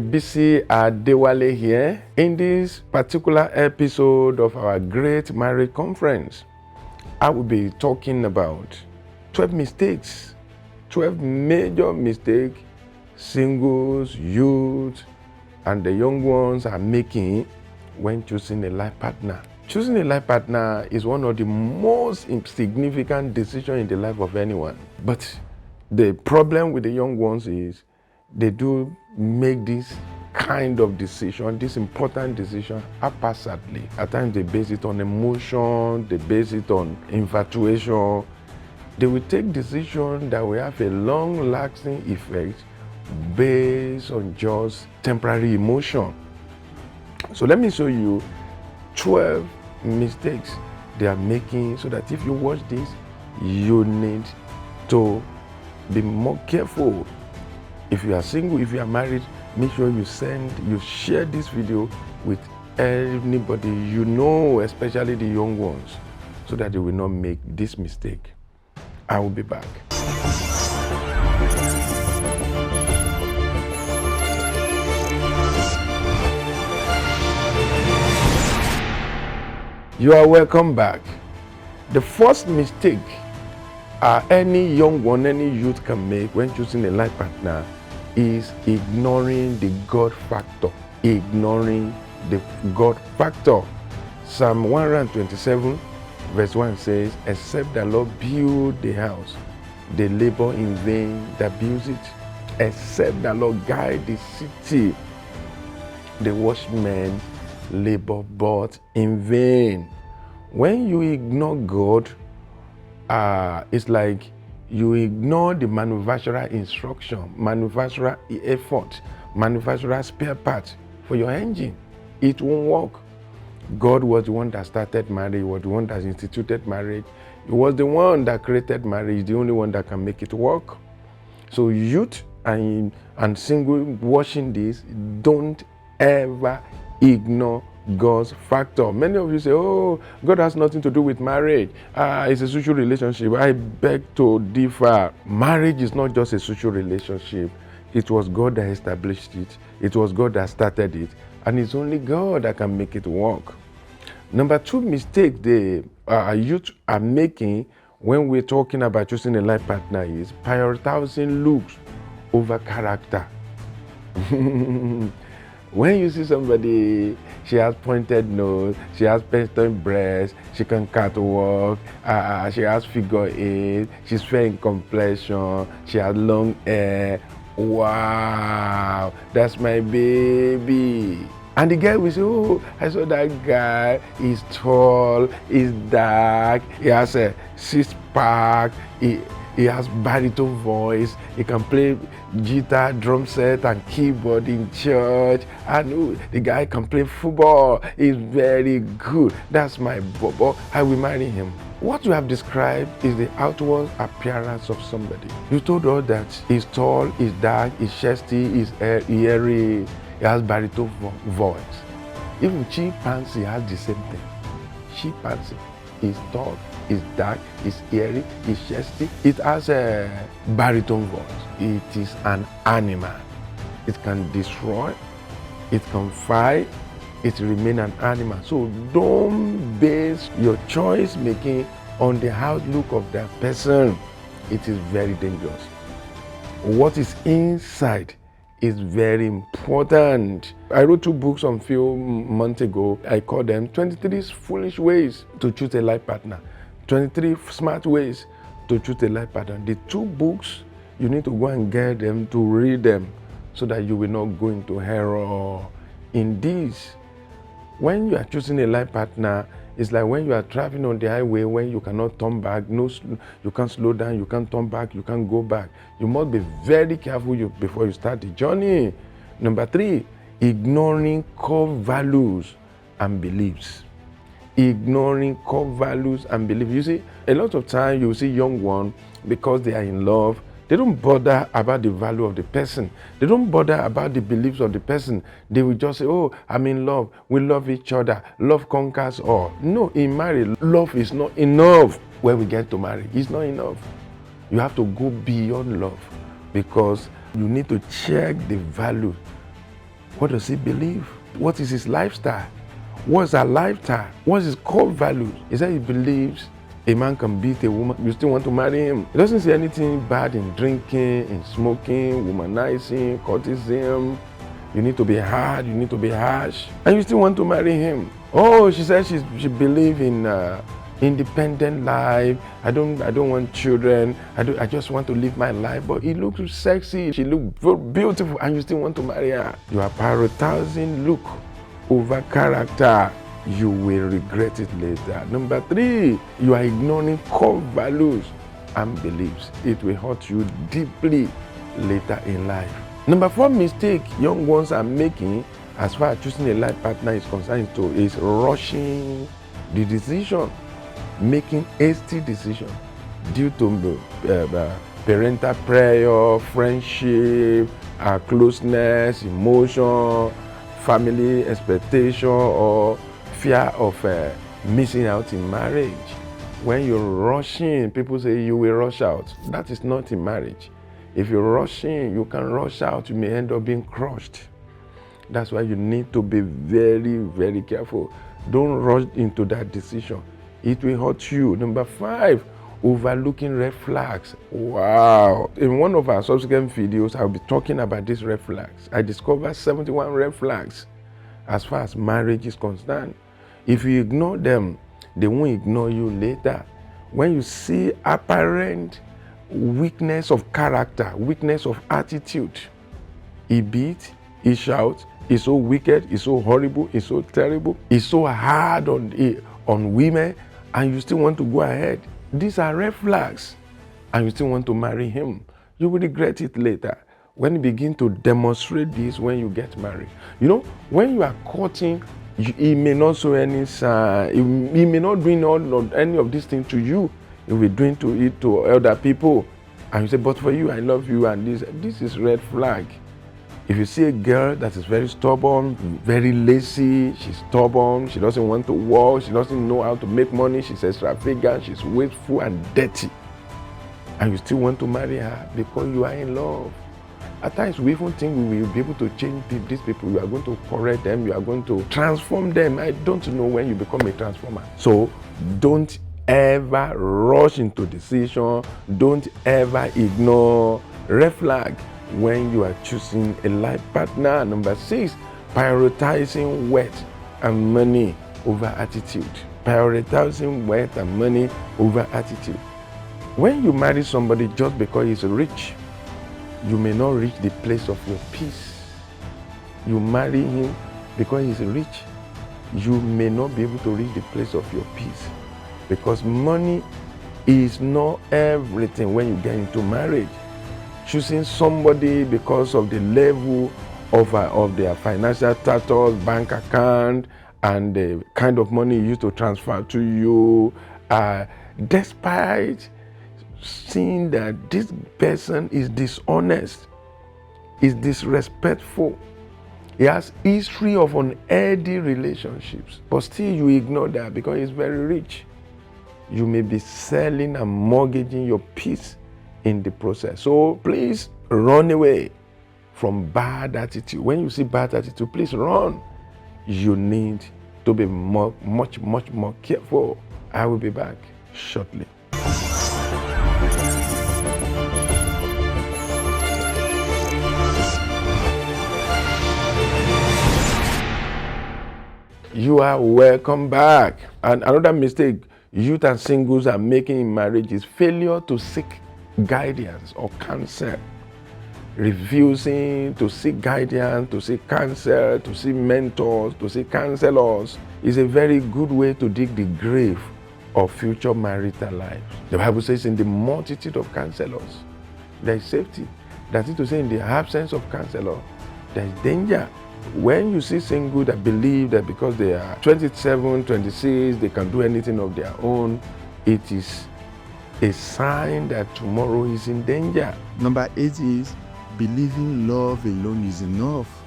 Bisi Adewale here. In this particular episode of our Great Marriage Conference, I will be talking about 12 mistakes, 12 major mistakes singles, youth, and the young ones are making when choosing a life partner. Choosing a life partner is one of the most significant decisions in the life of anyone. But the problem with the young ones is they do make this kind of decision, this important decision, haphazardly. At times they base it on emotion, they base it on infatuation. They will take decisions that will have a long-lasting effect based on just temporary emotion. So let me show you 12 mistakes they are making, so that if you watch this, you need to be more careful. If you are single, if you are married, make sure you share this video with anybody you know, especially the young ones, so that they will not make this mistake. I will be back. You are welcome back. The first mistake any young one, any youth can make when choosing a life partner is ignoring the God factor. Ignoring the God factor. Psalm 127 verse 1 says, "Except the Lord build the house, they labor in vain that builds it. Except the Lord guide the city, the watchmen labor but in vain." When you ignore God, it's like you ignore the manufacturer instruction, manufacturer effort, manufacturer spare part for your engine. It won't work. God was the one that started marriage, was the one that instituted marriage. He was the one that created marriage, the only one that can make it work. So youth and single watching this, don't ever ignore God's factor. Many of you say, "Oh, God has nothing to do with marriage. It's a social relationship." I beg to differ. Marriage is not just a social relationship. It was God that established it. It was God that started it. And it's only God that can make it work. Number two mistake the youth are making when we're talking about choosing a life partner is prioritizing looks over character. When you see somebody, she has pointed nose, she has painted breasts, she can catwalk, she has figure eight, she's fair in complexion, she has long hair. Wow, that's my baby. And the guy will say, "Oh, I saw that guy, he's tall, he's dark, he has a six-pack, he has baritone voice, he can play guitar, drum set, and keyboard in church, and the guy can play football, he's very good. That's my bobo, I will marry him." What you have described is the outward appearance of somebody. You told us that he's tall, he's dark, he's chesty, he's hairy, he has baritone voice. Even chimpanzee has the same thing. Chimpanzee is tall, is dark, is hairy, is chesty. It has a baritone voice. It is an animal. It can destroy, it can fight, it remains an animal. So don't base your choice making on the outlook of that person. It is very dangerous. What is inside is very important. I wrote 2 books a few months ago. I called them 23 Foolish Ways to Choose a Life Partner, 23 Smart Ways to Choose a Life Partner. The 2 books, you need to go and get them to read them so that you will not go into error. In this, when you are choosing a life partner, it's like when you are traveling on the highway, when you cannot turn back, you can't slow down, you can't turn back, you can't go back. You must be very careful before you start the journey. Number 3, ignoring core values and beliefs. Ignoring core values and beliefs. You see, a lot of time you see young ones, because they are in love, they don't bother about the value of the person. They don't bother about the beliefs of the person. They will just say, "Oh, I'm in love. We love each other. Love conquers all." No, in marriage, love is not enough. When we get to marry, it's not enough. You have to go beyond love, because you need to check the value What does he believe? What is his lifestyle? What's her lifestyle? What's his core values? He said he believes a man can beat a woman. You still want to marry him. He doesn't see anything bad in drinking, in smoking, womanizing, courtesan. You need to be hard, you need to be harsh. And you still want to marry him. Oh, she said she believes in independent life. I don't want children. I just want to live my life. But it looks sexy. She looks beautiful, and you still want to marry her. You are prioritizing look over character. You will regret it later. Number 3, you are ignoring core values and beliefs. It will hurt you deeply later in life. Number 4 mistake young ones are making as far as choosing a life partner is concerned is rushing the decision, making hasty decision due to parental prayer, friendship, closeness, emotion, family expectation, or fear of missing out in marriage. When you're rushing, people say you will rush out. That is not in marriage. If you're rushing, you can rush out. You may end up being crushed. That's why you need to be very, very careful. Don't rush into that decision. It will hurt you. Number 5, overlooking red flags. Wow. In one of our subsequent videos, I'll be talking about these red flags. I discovered 71 red flags as far as marriage is concerned. If you ignore them, they won't ignore you later. When you see apparent weakness of character, weakness of attitude, he beats, he shouts, he's so wicked, he's so horrible, he's so terrible, he's so hard on women, and you still want to go ahead. These are red flags, and you still want to marry him. You will regret it later. When you begin to demonstrate this when you get married. You know, when you are courting, he may not show any sign, he may not doing any of these things to you. He will be doing to it to other people. And you say, but for you, I love you, and this is red flag. If you see a girl that is very stubborn, very lazy, she's stubborn, she doesn't want to work, she doesn't know how to make money, she's extravagant, she's wasteful and dirty, and you still want to marry her because you are in love. At times we even think we will be able to change these people. You are going to correct them, you are going to transform them. I don't know when you become a transformer. So don't ever rush into decision. Don't ever ignore red flag when you are choosing a life partner. Number 6, prioritizing wealth and money over attitude. Prioritizing wealth and money over attitude. When you marry somebody just because he's rich, you may not reach the place of your peace. You marry him because he's rich, you may not be able to reach the place of your peace. Because money is not everything when you get into marriage. Choosing somebody because of the level of their financial status, bank account, and the kind of money you used to transfer to you, despite seeing that this person is dishonest, is disrespectful, he has history of unhealthy relationships, but still you ignore that because he's very rich. You may be selling and mortgaging your peace in the process. So please run away from bad attitude. When you see bad attitude, please run. You need to be much more careful. I will be back shortly. You are welcome back. And another mistake youth and singles are making in marriage is failure to seek guidance or counsel. Refusing to seek guidance, to seek counsel, to seek mentors, to seek counselors is a very good way to dig the grave of future marital lives. The Bible says in the multitude of counselors, there is safety. That is to say, in the absence of counselor, there is danger. When you see single that believe that because they are 27, 26, they can do anything of their own, it is a sign that tomorrow is in danger. Number 8 is believing love alone is enough.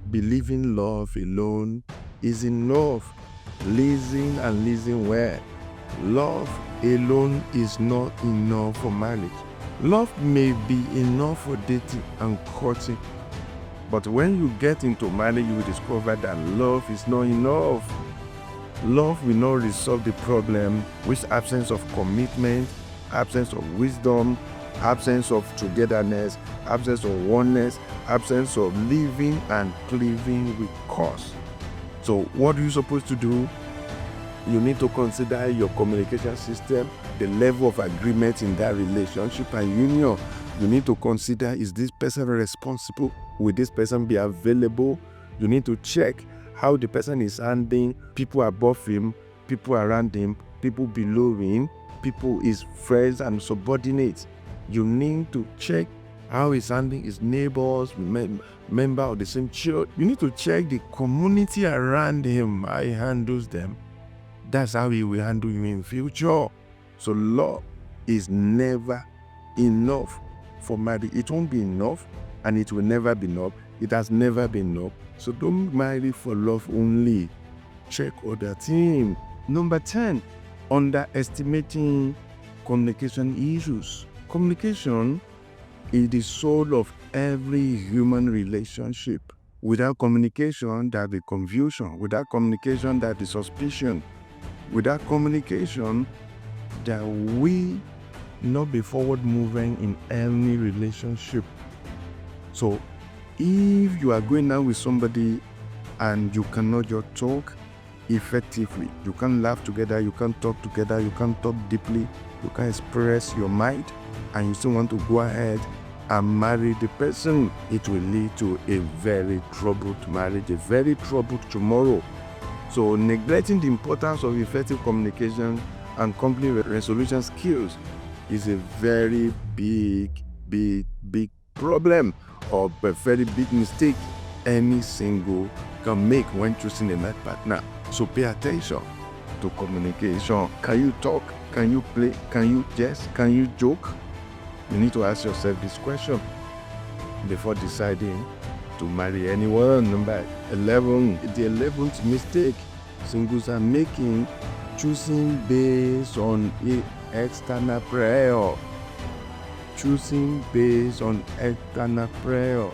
Believing love alone is enough. Listen and listen well. Love alone is not enough for marriage. Love may be enough for dating and courting, But when you get into marriage, you will discover that love is not enough. Love will not resolve the problem with absence of commitment, absence of wisdom, absence of togetherness, absence of oneness, absence of living and cleaving with cause. So what are you supposed to do? You need to consider your communication system, the level of agreement in that relationship and union. You need to consider, is this person responsible? Will this person be available? You need to check how the person is handling people above him, people around him, people below him, people his friends and subordinates. You need to check how he's handling his neighbors, member of the same church. You need to check the community around him, how he handles them. That's how he will handle you in future. So love is never enough for marriage. It won't be enough, and it will never be enough. It has never been enough. So don't marry for love only. Check other things. Number 10, underestimating communication issues. Communication is the soul of every human relationship. Without communication, there will be confusion. Without communication, there will be suspicion. Without communication, there will not be forward moving in any relationship. So if you are going out with somebody and you cannot just talk effectively, you can't laugh together, you can't talk together, you can't talk deeply, you can't express your mind, and you still want to go ahead and marry the person, it will lead to a very troubled marriage, a very troubled tomorrow. So neglecting the importance of effective communication and conflict resolution skills is a very big problem, or a very big mistake any single can make when choosing a life partner. So pay attention to communication. Can you talk? Can you play? Can you jest? Can you joke? You need to ask yourself this question before deciding to marry anyone. Number 11, the 11th mistake singles are making, choosing based on external prayer. Choosing based on external prayer.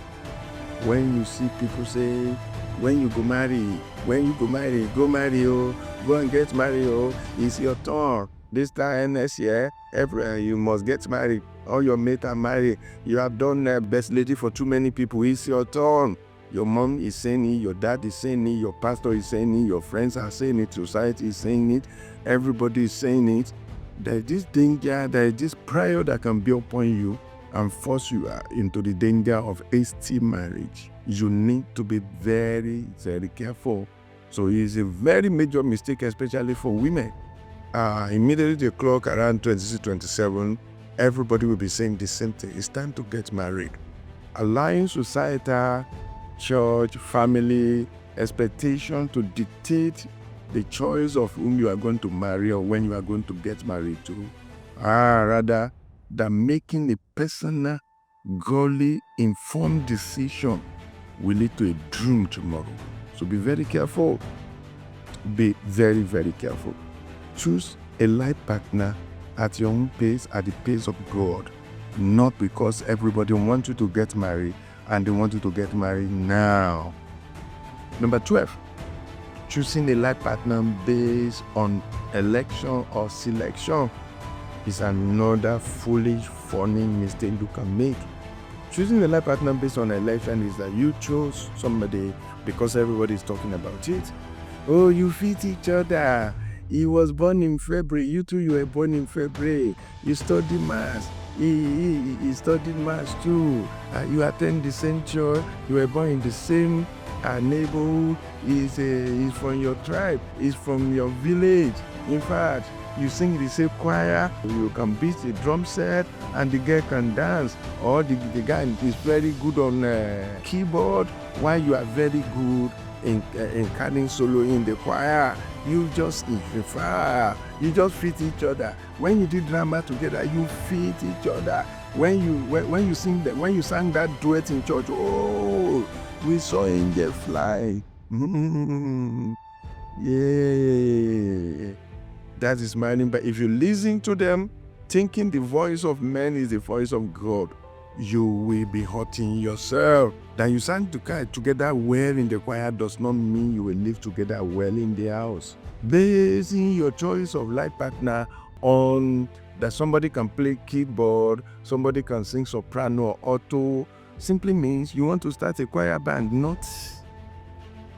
When you see people say, when you go marry, go marry, oh, go and get married, oh, it's your turn. This time next year, you must get married. All your mates are married. You have done best lady for too many people. It's your turn. Your mom is saying it, your dad is saying it, your pastor is saying it, your friends are saying it, society is saying it, everybody is saying it. There is this danger, there is this pressure that can be upon you and force you into the danger of hasty marriage. You need to be very, very careful. So it is a very major mistake, especially for women. Immediately the clock around 26, 27, everybody will be saying the same thing. It's time to get married. Allowing society, church, family, expectation to dictate the choice of whom you are going to marry or when you are going to get married to, rather than making a personal, godly, informed decision will lead to a doom tomorrow. So be very careful. Be very, very careful. Choose a life partner at your own pace, at the pace of God, not because everybody wants you to get married and they want you to get married now. Number 12, choosing a life partner based on election or selection is another foolish, funny mistake you can make. Choosing a life partner based on election is that you chose somebody because everybody is talking about it. Oh, you fit each other. He was born in February. You two, you were born in February. You studied maths. He studied maths too. You attend the same church. You were born in the same neighborhood. He's from your tribe. He's from your village. In fact, you sing the same choir. You can beat the drum set, and the girl can dance. Or the guy is very good on keyboard, while you are very good in carrying solo in the choir. You just you just fit each other. When you did drama together, you fit each other. When you sang that duet in church, oh, we saw angel fly. Yeah, that is smiling. But if you listen to them, thinking the voice of men is the voice of God, you will be hurting yourself. That you sang together well in the choir does not mean you will live together well in the house. Basing your choice of life partner on that somebody can play keyboard, somebody can sing soprano or alto, simply means you want to start a choir band, not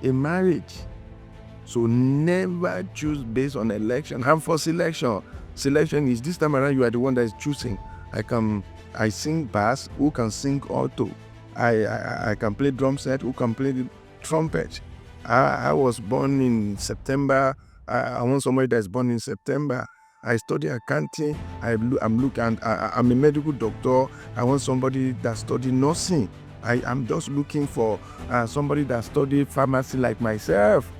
a marriage. So never choose based on election. And for selection is this time around you are the one that is choosing. I sing bass, who can sing alto? I can play drum set, who can play the trumpet? I was born in September. I want somebody that's born in September. I study accounting. I'm a medical doctor. I want somebody that study nursing. I'm just looking for somebody that study pharmacy like myself.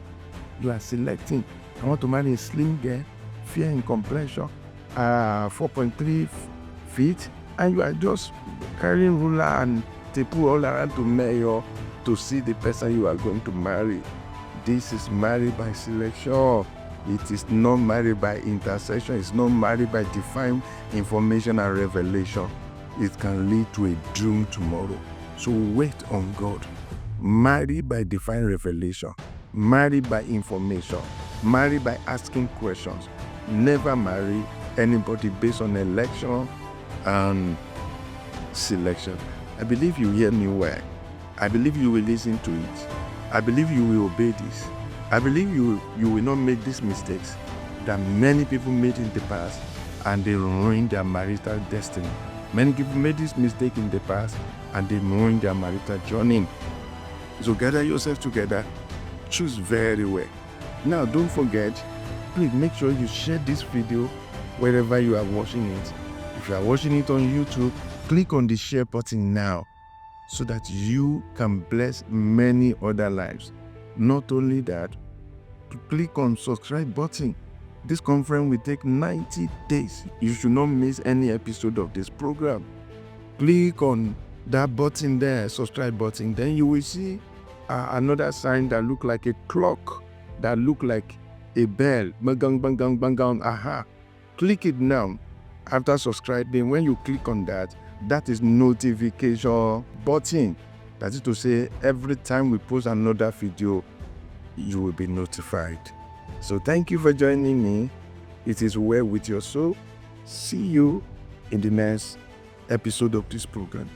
You are selecting. I want to marry a slim girl, fair in complexion, 4.3 feet, and you are just carrying ruler and tape all around to measure to see the person you are going to marry. This is married by selection. It is not married by intercession. It's not married by divine information and revelation. It can lead to a doom tomorrow. So wait on God. Married by divine revelation. Married by information. Married by asking questions. Never marry anybody based on election and selection. I believe you hear me well. I believe you will listen to it. I believe you will obey this. I believe you will not make these mistakes that many people made in the past and they ruined their marital destiny. Many people made this mistake in the past and they ruined their marital journey. So gather yourself together. Choose very well. Now don't forget, please make sure you share this video wherever you are watching it. If you are watching it on YouTube, click on the share button now so that you can bless many other lives. Not only that, click on subscribe button. This conference will take 90 days. You should not miss any episode of this program. Click on that button there, subscribe button. Then you will see another sign that look like a clock, that look like a bell. Bang, bang, bang, bang, bang, aha. Click it now. After subscribing, when you click on that, that is notification button. That is to say, every time we post another video, you will be notified. So thank you for joining me. It is well with your soul. See you in the next episode of this program.